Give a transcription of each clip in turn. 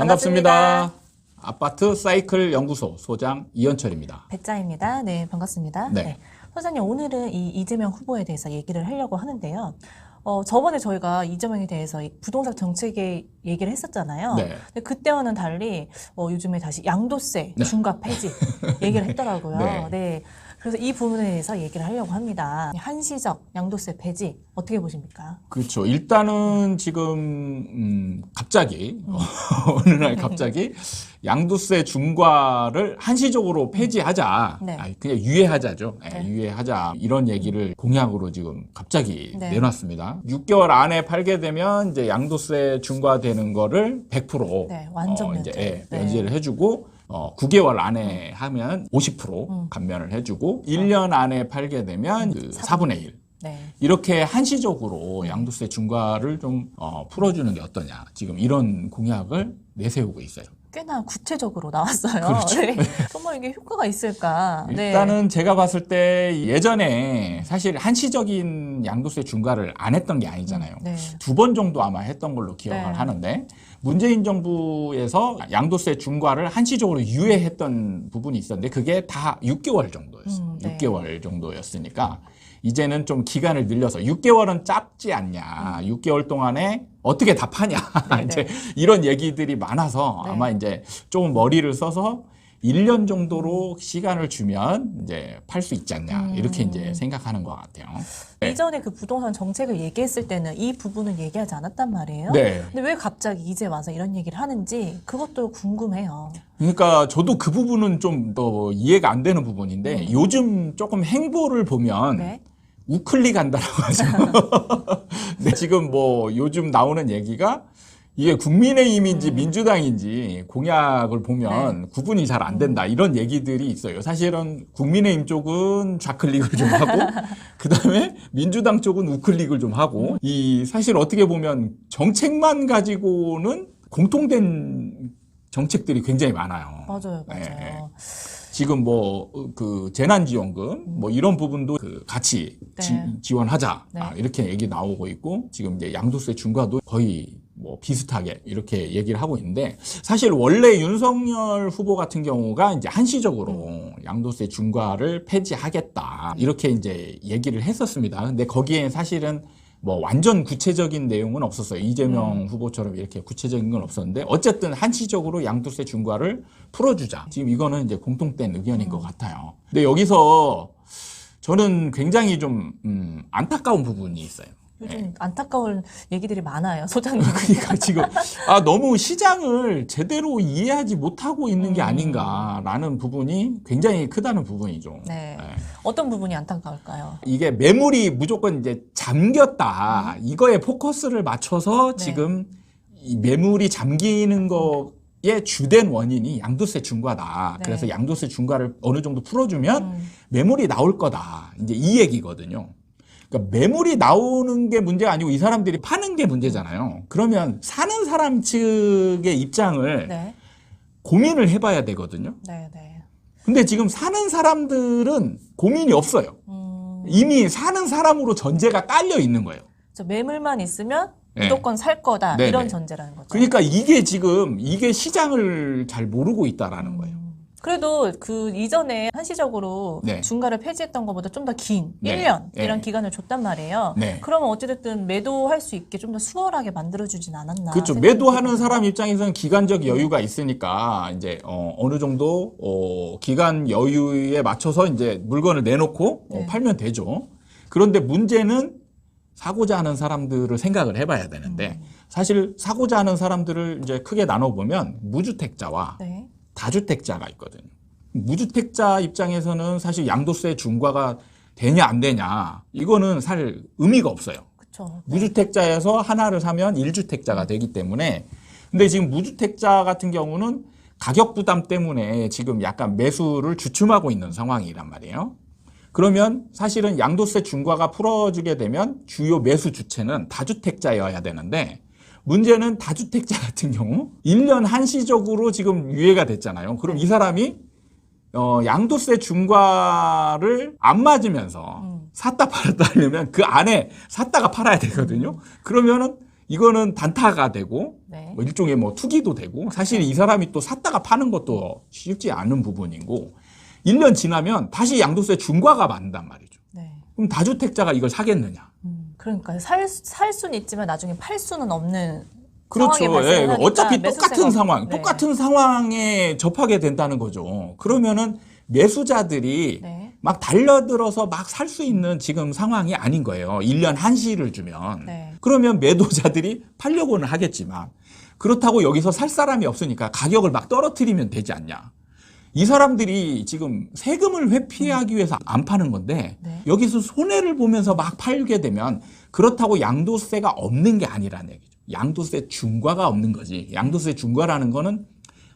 반갑습니다. 아파트 사이클 연구소 소장 이현철입니다. 배짜입니다. 네, 반갑습니다. 네. 네. 소장님, 오늘은 이 이재명 후보에 대해서 얘기를 하려고 하는데요. 저번에 저희가 이재명에 대해서 부동산 정책에 얘기를 했었잖아요. 네. 근데 그때와는 달리 요즘에 다시 양도세 네. 중과 폐지 얘기를 했더라고요. 네. 네. 그래서 이 부분에 대해서 얘기를 하려고 합니다. 한시적 양도세 폐지 어떻게 보십니까? 그렇죠. 일단은 지금 갑자기 어느 날 갑자기 양도세 중과를 한시적으로 폐지하자. 네. 아니, 그냥 유예하자죠. 네, 네. 유예하자. 이런 얘기를 공약으로 지금 갑자기 네. 내놨습니다. 6개월 안에 팔게 되면 이제 양도세 중과되는 거를 100% 네, 완전 면제. 이제 네. 면제를 해주고 9개월 안에 하면 50% 감면을 해주고 1년 안에 팔게 되면 그 4분의 1. 네. 이렇게 한시적으로 양도세 중과를 좀 풀어주는 게 어떠냐. 지금 이런 공약을 내세우고 있어요. 꽤나 구체적으로 나왔어요. 그렇죠. 네. 정말 이게 효과가 있을까? 일단은 제가 봤을 때 예전에 사실 한시적인 양도세 중과를 안 했던 게 아니잖아요. 네. 2번 정도 아마 했던 걸로 기억을 네. 하는데 문재인 정부에서 양도세 중과를 한시적으로 유예했던 부분이 있었는데 그게 다 6개월 정도였어요. 네. 6개월 정도였으니까 이제는 좀 기간을 늘려서 6개월은 짧지 않냐. 6개월 동안에 어떻게 다 파냐. 네, 이제 네. 이런 얘기들이 많아서 네. 아마 이제 좀 머리를 써서 1년 정도로 시간을 주면 이제 팔 수 있지 않냐. 이렇게 이제 생각하는 것 같아요. 네. 이전에 그 부동산 정책을 얘기했을 때는 이 부분은 얘기하지 않았단 말이에요. 네. 근데 왜 갑자기 이제 와서 이런 얘기를 하는지 그것도 궁금해요. 그러니까 저도 그 부분은 좀 더 이해가 안 되는 부분인데 요즘 조금 행보를 보면 네. 우클릭 한다라고 하죠. 근데 지금 뭐 요즘 나오는 얘기가 이게 국민의힘인지 민주당인지 공약을 보면 구분이 잘 안 된다 이런 얘기들이 있어요. 사실은 국민의힘 쪽은 좌클릭을 좀 하고 그다음에 민주당 쪽은 우클릭을 좀 하고 이 사실 어떻게 보면 정책만 가지고는 공통된 정책들이 굉장히 많아요. 맞아요, 맞아요. 네. 지금 뭐 그 재난지원금 뭐 이런 부분도 그 같이 네. 지원하자 네. 이렇게 얘기 나오고 있고 지금 이제 양도세 중과도 거의 뭐 비슷하게 이렇게 얘기를 하고 있는데 사실 원래 윤석열 후보 같은 경우가 이제 한시적으로 양도세 중과를 폐지하겠다 이렇게 이제 얘기를 했었습니다. 근데 거기에 사실은 뭐 완전 구체적인 내용은 없었어요. 이재명 후보처럼 이렇게 구체적인 건 없었는데 어쨌든 한시적으로 양도세 중과를 풀어주자. 지금 이거는 이제 공통된 의견인 것 같아요. 근데 여기서 저는 굉장히 좀 안타까운 부분이 있어요. 요즘 안타까운 얘기들이 많아요, 소장님. 그러니까 지금 너무 시장을 제대로 이해하지 못하고 있는 게 아닌가라는 부분이 굉장히 크다는 부분이죠. 네. 네. 어떤 부분이 안타까울까요? 이게 매물이 무조건 이제 잠겼다. 이거에 포커스를 맞춰서 네. 지금 이 매물이 잠기는 거에 주된 원인이 양도세 중과다. 네. 그래서 양도세 중과를 어느 정도 풀어주면 매물이 나올 거다. 이제 이 얘기거든요. 그러니까 매물이 나오는 게 문제가 아니고 이 사람들이 파는 게 문제잖아요. 그러면 사는 사람 측의 입장을 네. 고민을 해봐야 되거든요. 네, 네. 근데 지금 사는 사람들은 고민이 없어요. 이미 사는 사람으로 전제가 깔려 있는 거예요. 저 매물만 있으면 네. 무조건 살 거다 네, 이런 네. 전제라는 거죠. 그러니까 이게 지금 이게 시장을 잘 모르고 있다라는 거예요. 그래도 그 이전에 한시적으로 네. 중과를 폐지했던 것보다 좀 더 긴 네. 1년 네. 이런 기간을 줬단 말이에요. 네. 그러면 어찌됐든 매도할 수 있게 좀 더 수월하게 만들어주진 않았나. 그렇죠. 생각이 매도하는 들어요. 사람 입장에서는 기간적 여유가 있으니까 이제 어느 정도 기간 여유에 맞춰서 이제 물건을 내놓고 네. 팔면 되죠. 그런데 문제는 사고자 하는 사람들을 생각을 해봐야 되는데 사실 사고자 하는 사람들을 이제 크게 나눠보면 무주택자와 네. 다주택자가 있거든요. 무주택자 입장에서는 사실 양도세 중과가 되냐 안 되냐 이거는 사실 의미가 없어요. 그렇죠. 무주택자에서 하나를 사면 1주택자가 되기 때문에 근데 지금 무주택자 같은 경우는 가격 부담 때문에 지금 약간 매수를 주춤하고 있는 상황이란 말이에요. 그러면 사실은 양도세 중과가 풀어지게 되면 주요 매수 주체는 다주택자여야 되는데 문제는 다주택자 같은 경우 1년 한시적으로 지금 유예가 됐잖아요. 그럼 이 사람이 양도세 중과를 안 맞으면서 샀다 팔았다 하려면 그 안에 샀다가 팔아야 되거든요. 그러면은 이거는 단타가 되고 네. 뭐 일종의 뭐 투기도 되고 사실 이 사람이 또 샀다가 파는 것도 쉽지 않은 부분이고 1년 지나면 다시 양도세 중과가 맞는단 말이죠. 네. 그럼 다주택자가 이걸 사겠느냐? 그러니까 살 수는 있지만 나중에 팔 수는 없는 그렇죠. 상황이 예, 발생하니까 어차피 매수세가 똑같은 상황, 네. 똑같은 상황에 접하게 된다는 거죠. 그러면은 매수자들이 네. 막 달려들어서 막 살 수 있는 지금 상황이 아닌 거예요. 1년 한시를 주면. 네. 그러면 매도자들이 팔려고는 하겠지만 그렇다고 여기서 살 사람이 없으니까 가격을 막 떨어뜨리면 되지 않냐. 이 사람들이 지금 세금을 회피하기 위해서 안 파는 건데 네. 여기서 손해를 보면서 막 팔게 되면 그렇다고 양도세가 없는 게 아니라는 얘기죠. 양도세 중과가 없는 거지. 양도세 중과라는 거는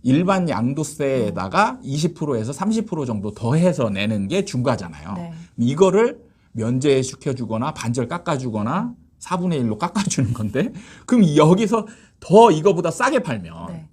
일반 양도세에다가 20%에서 30% 정도 더해서 내는 게 중과잖아요. 네. 이거를 면제시켜주거나 반절 깎아주거나 4분의 1로 깎아주는 건데 그럼 여기서 더 이거보다 싸게 팔면 네.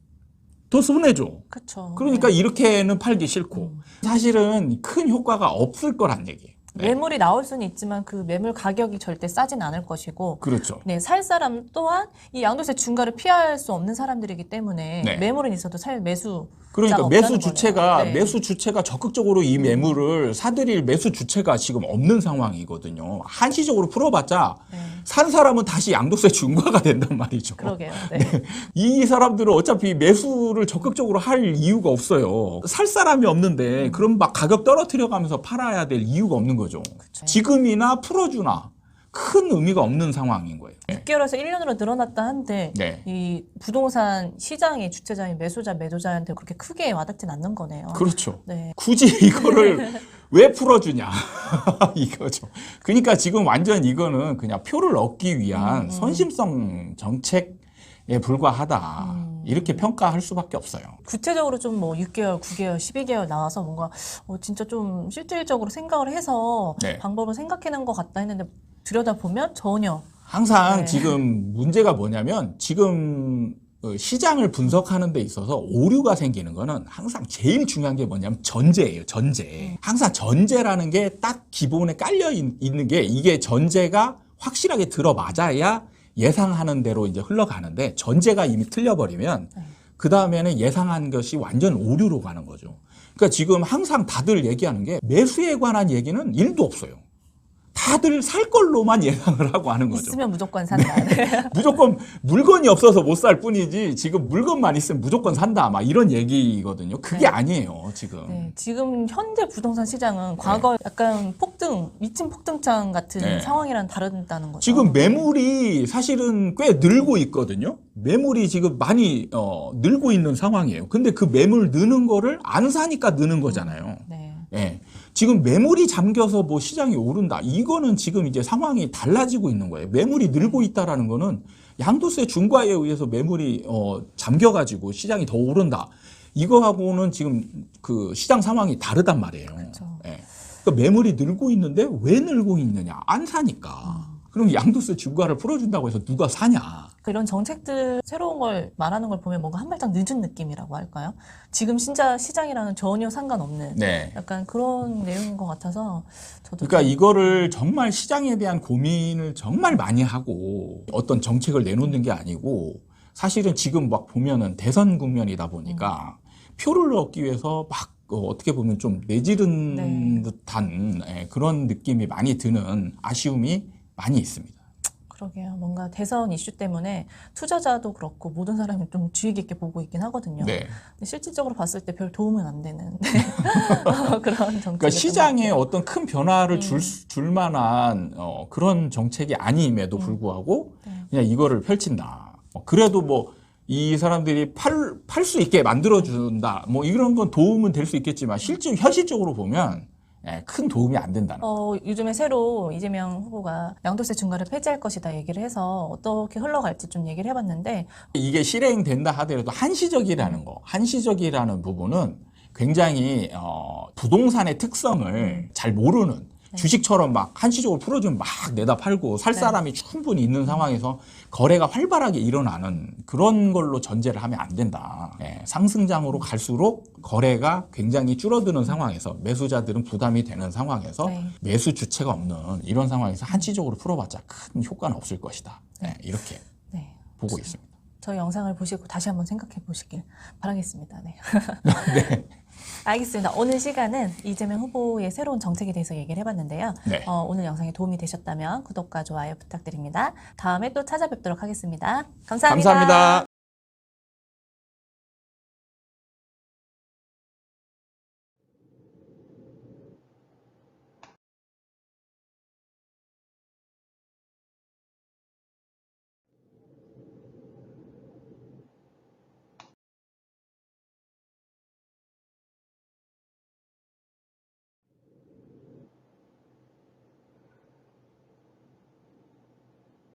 더 손해죠. 그렇죠. 그러니까 네. 이렇게는 팔기 싫고 사실은 큰 효과가 없을 거란 얘기예요. 네. 매물이 나올 수는 있지만 그 매물 가격이 절대 싸진 않을 것이고 그렇죠. 네, 살 사람 또한 이 양도세 중과를 피할 수 없는 사람들이기 때문에 네. 매물은 있어도 살 매수 그러니까 매수 주체가 적극적으로 이 매물을 사들일 매수 주체가 지금 없는 상황이거든요. 한시적으로 풀어봤자 네. 산 사람은 다시 양도세 중과가 된단 말이죠. 그러게요. 네. 이 사람들은 어차피 매수를 적극적으로 할 이유가 없어요. 살 사람이 없는데 그럼 막 가격 떨어뜨려 가면서 팔아야 될 이유가 없는 거죠. 그쵸. 지금이나 풀어주나 큰 의미가 없는 상황인 거예요. 6개월에서 1년으로 늘어났다 한데 네. 이 부동산 시장의 주체자인 매수자, 매도자한테 그렇게 크게 와닿진 않는 거네요. 그렇죠. 네. 굳이 이거를 왜 풀어주냐 이거죠. 그러니까 지금 완전 이거는 그냥 표를 얻기 위한 선심성 정책에 불과하다. 이렇게 평가할 수밖에 없어요. 구체적으로 좀 뭐 6개월, 9개월, 12개월 나와서 뭔가 진짜 좀 실질적으로 생각을 해서 네. 방법을 생각해낸 것 같다 했는데 들여다보면 전혀. 항상 네. 지금 문제가 뭐냐면 지금 시장을 분석하는 데 있어서 오류가 생기는 거는 항상 제일 중요한 게 뭐냐면 전제예요. 전제. 항상 전제라는 게 딱 기본에 깔려 있는 게 이게 전제가 확실하게 들어맞아야 예상하는 대로 이제 흘러가는데 전제가 이미 틀려버리면 그 다음에는 예상한 것이 완전 오류로 가는 거죠. 그러니까 지금 항상 다들 얘기하는 게 매수에 관한 얘기는 1도 없어요. 다들 살 걸로만 예상을 하고 하는 거죠. 있으면 무조건 산다. 네. 무조건 물건이 없어서 못 살 뿐이지 지금 물건만 있으면 무조건 산다 막 이런 얘기거든요. 그게 네. 아니에요 지금. 네, 지금 현재 부동산 시장은 과거 약간 폭등, 미친 폭등장 같은 네. 상황이랑 다르다는 거죠. 지금 매물이 사실은 꽤 늘고 있거든요. 매물이 지금 많이 늘고 있는 상황이에요. 근데 그 매물 느는 거를 안 사니까 느는 거잖아요. 네. 예. 지금 매물이 잠겨서 뭐 시장이 오른다. 이거는 지금 이제 상황이 달라지고 있는 거예요. 매물이 늘고 있다라는 거는 양도세 중과에 의해서 매물이 잠겨가지고 시장이 더 오른다. 이거하고는 지금 그 시장 상황이 다르단 말이에요. 그렇죠. 예. 그러니까 매물이 늘고 있는데 왜 늘고 있느냐? 안 사니까. 그럼 양도세 중과를 풀어준다고 해서 누가 사냐? 이런 정책들 새로운 걸 말하는 걸 보면 뭔가 한 발짝 늦은 느낌이라고 할까요? 지금 진짜 시장이랑은 전혀 상관없는 네. 약간 그런 내용인 것 같아서 저도 그러니까 좀- 이거를 정말 시장에 대한 고민을 정말 많이 하고 어떤 정책을 내놓는 게 아니고 사실은 지금 막 보면은 대선 국면이다 보니까 표를 얻기 위해서 막 어떻게 보면 좀 내지른 네. 듯한 그런 느낌이 많이 드는 아쉬움이 많이 있습니다. 그러게요. 뭔가 대선 이슈 때문에 투자자도 그렇고 모든 사람이 좀 주의 깊게 보고 있긴 하거든요. 네. 근데 실질적으로 봤을 때 별 도움은 안 되는 그런 정책. 그러니까 시장에 어떤 큰 변화를 줄 만한 그런 정책이 아님에도 불구하고 네. 그냥 이거를 펼친다. 그래도 뭐 이 사람들이 팔 수 있게 만들어준다. 뭐 이런 건 도움은 될 수 있겠지만 실제 현실적으로 보면 큰 도움이 안 된다는 거예요. 요즘에 새로 이재명 후보가 양도세 중과를 폐지할 것이다 얘기를 해서 어떻게 흘러갈지 좀 얘기를 해봤는데 이게 실행된다 하더라도 한시적이라는 거, 한시적이라는 부분은 굉장히 부동산의 특성을 잘 모르는 주식처럼 막 한시적으로 풀어주면 막 내다 팔고 살 사람이 충분히 있는 상황에서 거래가 활발하게 일어나는 그런 걸로 전제를 하면 안 된다. 상승장으로 갈수록 거래가 굉장히 줄어드는 상황에서 매수자들은 부담이 되는 상황에서 네. 매수 주체가 없는 이런 상황에서 한시적으로 풀어봤자 큰 효과는 없을 것이다. 이렇게. 네. 보고 있습니다. 저희 영상을 보시고 다시 한번 생각해 보시길 바라겠습니다. 네. 네. 알겠습니다. 오늘 시간은 이재명 후보의 새로운 정책에 대해서 얘기를 해봤는데요. 네. 오늘 영상이 도움이 되셨다면 구독과 좋아요 부탁드립니다. 다음에 또 찾아뵙도록 하겠습니다. 감사합니다. 감사합니다.